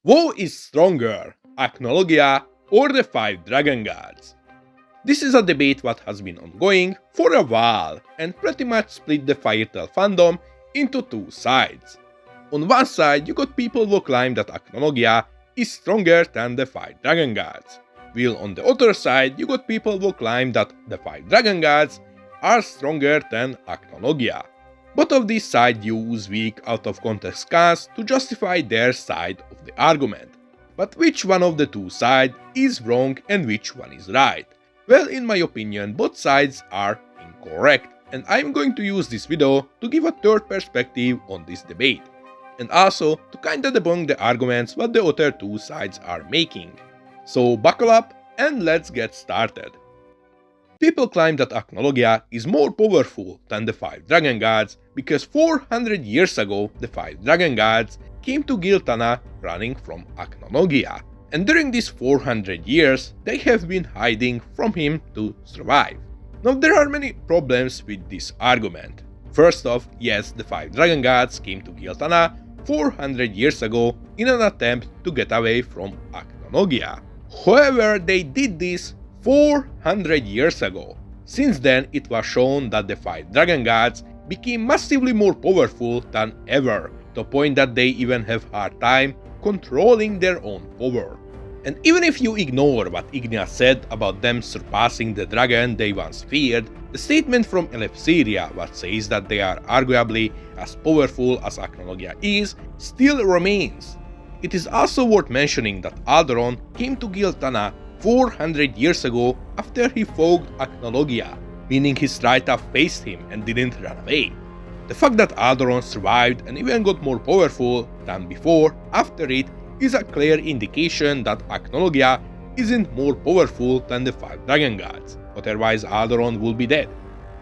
Who is stronger, Acnologia or the 5 Dragon Gods? This is a debate that has been ongoing for a while and pretty much split the Firetail fandom into two sides. On one side you got people who claim that Acnologia is stronger than the 5 Dragon Gods, while on the other side you got people who claim that the 5 Dragon Gods are stronger than Acnologia. Both of these sides use weak out of context cans to justify their side of the argument. But which one of the two sides is wrong and which one is right? Well, in my opinion, both sides are incorrect, and I'm going to use this video to give a third perspective on this debate, and also to kinda debunk the arguments that the other two sides are making. So buckle up and let's get started. People claim that Acnologia is more powerful than the 5 Dragon Gods because 400 years ago the 5 Dragon Gods came to Giltana running from Acnologia, and during these 400 years they have been hiding from him to survive. Now there are many problems with this argument. First off, yes, the 5 Dragon Gods came to Giltana 400 years ago in an attempt to get away from Acnologia. However, they did this 400 years ago. Since then, it was shown that the 5 Dragon Gods became massively more powerful than ever, to the point that they even have hard time controlling their own power. And even if you ignore what Ignia said about them surpassing the dragon they once feared, the statement from Eleftheria that says that they are arguably as powerful as Acnologia is still remains. It is also worth mentioning that Alderon came to Giltana 400 years ago after he fought Acnologia, meaning his Strata faced him and didn't run away. The fact that Alderon survived and even got more powerful than before after it is a clear indication that Acnologia isn't more powerful than the 5 Dragon Gods, otherwise Alderon would be dead.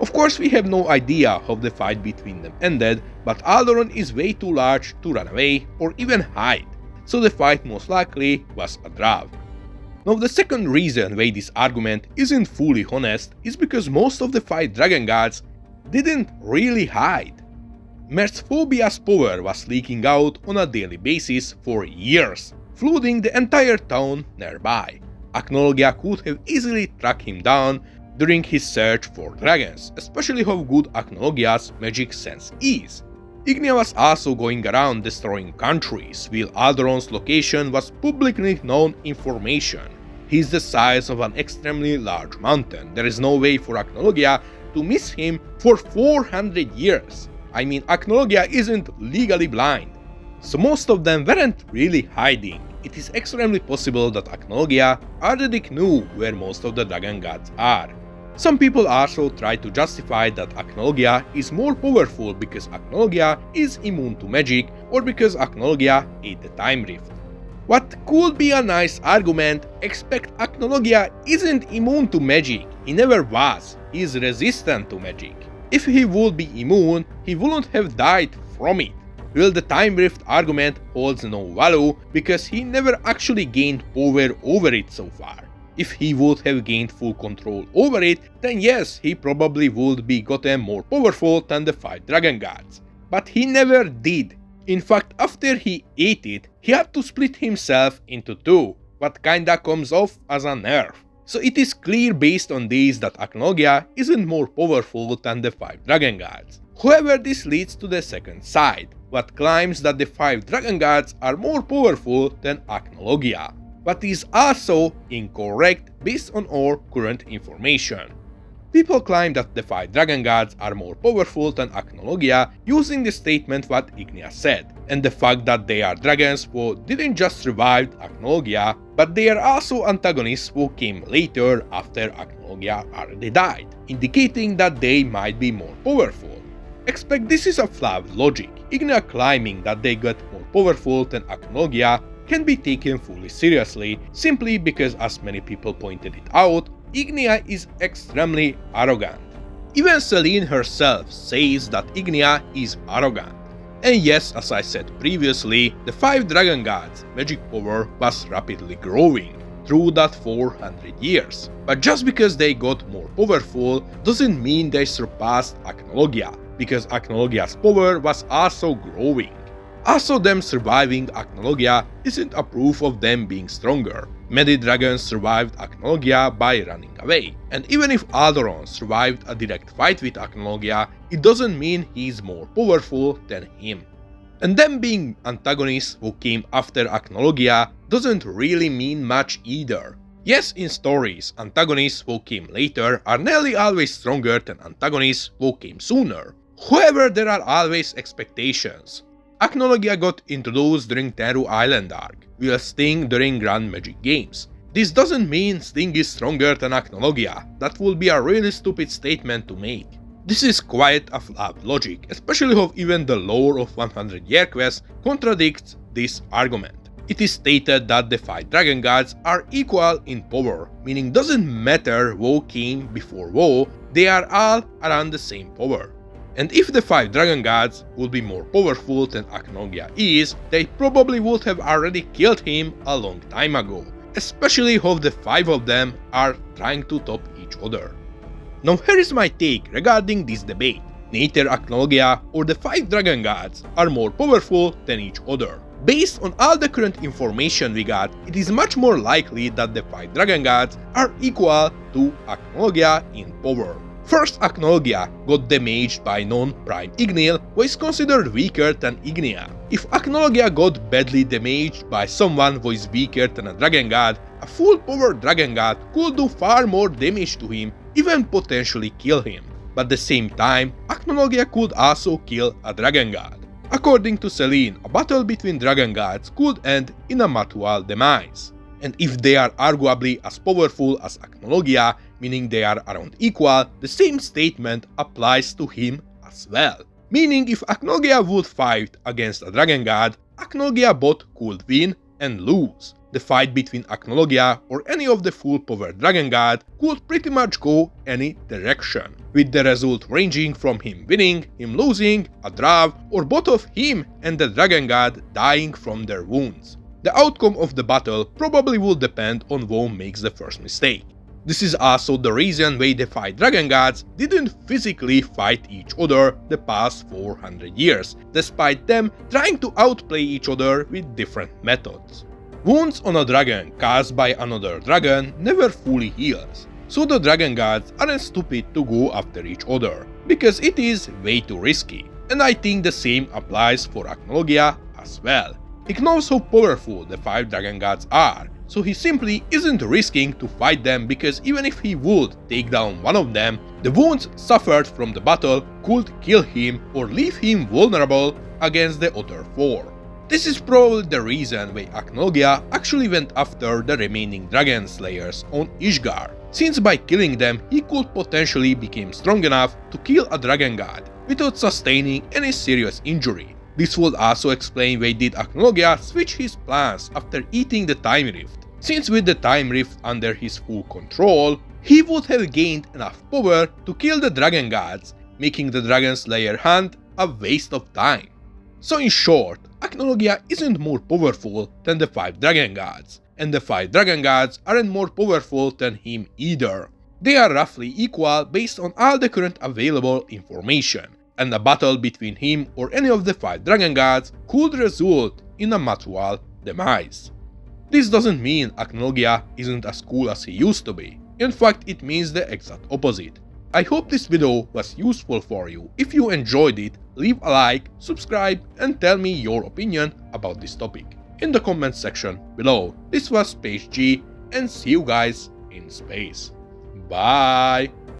Of course, we have no idea how the fight between them ended, but Alderon is way too large to run away or even hide, so the fight most likely was a draw. Now, the second reason why this argument isn't fully honest is because most of the 5 Dragon Gods didn't really hide. Mersphobia's power was leaking out on a daily basis for years, flooding the entire town nearby. Acnologia could have easily tracked him down during his search for dragons, especially how good Acnologia's magic sense is. Ignia was also going around destroying countries, while Alderon's location was publicly known information. He's the size of an extremely large mountain. There is no way for Acnologia to miss him for 400 years. I mean, Acnologia isn't legally blind. So most of them weren't really hiding. It is extremely possible that Acnologia already knew where most of the Dragon Gods are. Some people also try to justify that Acnologia is more powerful because Acnologia is immune to magic or because Acnologia ate the Time Rift. What could be a nice argument, except Acnologia isn't immune to magic, he never was, he is resistant to magic. If he would be immune, he wouldn't have died from it. Well, the Time Rift argument holds no value because he never actually gained power over it so far. If he would have gained full control over it, then yes, he probably would be gotten more powerful than the 5 Dragon Gods. But he never did. In fact, after he ate it, he had to split himself into two, what kinda comes off as a nerf. So it is clear based on this that Acnologia isn't more powerful than the 5 Dragon Gods. However, this leads to the second side, what claims that the 5 Dragon Gods are more powerful than Acnologia, but is also incorrect based on our current information. People claim that the 5 Dragon Gods are more powerful than Acnologia using the statement what Ignia said, and the fact that they are dragons who didn't just survive Acnologia, but they are also antagonists who came later after Acnologia already died, indicating that they might be more powerful. Expect this is a flawed logic. Ignia claiming that they got more powerful than Acnologia can be taken fully seriously, simply because, as many people pointed it out, Ignia is extremely arrogant. Even Selene herself says that Ignia is arrogant. And yes, as I said previously, the 5 Dragon Gods' magic power was rapidly growing through that 400 years. But just because they got more powerful doesn't mean they surpassed Acnologia, because Acnologia's power was also growing. Also, them surviving Acnologia isn't a proof of them being stronger. Many dragons survived Acnologia by running away, and even if Alderon survived a direct fight with Acnologia, it doesn't mean he's more powerful than him. And them being antagonists who came after Acnologia doesn't really mean much either. Yes, in stories, antagonists who came later are nearly always stronger than antagonists who came sooner. However, there are always expectations. Acnologia got introduced during Tenru Island arc, while Sting during Grand Magic Games. This doesn't mean Sting is stronger than Acnologia. That would be a really stupid statement to make. This is quite a flawed logic, especially how even the lore of 100 Year Quest contradicts this argument. It is stated that the 5 Dragon Gods are equal in power, meaning doesn't matter who came before who, they are all around the same power. And if the 5 Dragon Gods would be more powerful than Acnologia is, they probably would have already killed him a long time ago, especially how the 5 of them are trying to top each other. Now here is my take regarding this debate. Neither Acnologia or the 5 Dragon Gods are more powerful than each other. Based on all the current information we got, it is much more likely that the 5 Dragon Gods are equal to Acnologia in power. First, Acnologia got damaged by non-Prime Igneel, who is considered weaker than Ignea. If Acnologia got badly damaged by someone who is weaker than a Dragon God, a full-power Dragon God could do far more damage to him, even potentially kill him. But at the same time, Acnologia could also kill a Dragon God. According to Celine, a battle between Dragon Gods could end in a mutual demise. And if they are arguably as powerful as Acnologia, meaning they are around equal, the same statement applies to him as well. Meaning if Acnologia would fight against a Dragon God, Acnologia bot could win and lose. The fight between Acnologia or any of the full-power Dragon God could pretty much go any direction, with the result ranging from him winning, him losing, a draw, or both of him and the Dragon God dying from their wounds. The outcome of the battle probably will depend on who makes the first mistake. This is also the reason why the 5 Dragon Gods didn't physically fight each other the past 400 years, despite them trying to outplay each other with different methods. Wounds on a dragon caused by another dragon never fully heals, so the Dragon Gods aren't stupid to go after each other, because it is way too risky, and I think the same applies for Acnologia as well. He knows how powerful the 5 Dragon Gods are, so he simply isn't risking to fight them because even if he would take down one of them, the wounds suffered from the battle could kill him or leave him vulnerable against the other 4. This is probably the reason why Acnologia actually went after the remaining Dragon Slayers on Ishgard, since by killing them he could potentially become strong enough to kill a Dragon God without sustaining any serious injury. This would also explain why did Acnologia switch his plans after eating the Time Rift, since with the Time Rift under his full control, he would have gained enough power to kill the Dragon Gods, making the Dragon Slayer hunt a waste of time. So in short, Acnologia isn't more powerful than the 5 Dragon Gods, and the 5 Dragon Gods aren't more powerful than him either. They are roughly equal based on all the current available information, and a battle between him or any of the 5 Dragon Gods could result in a mutual demise. This doesn't mean Acnologia isn't as cool as he used to be. In fact, it means the exact opposite. I hope this video was useful for you. If you enjoyed it, leave a like, subscribe, and tell me your opinion about this topic in the comment section below. This was Space G, and see you guys in space. Bye!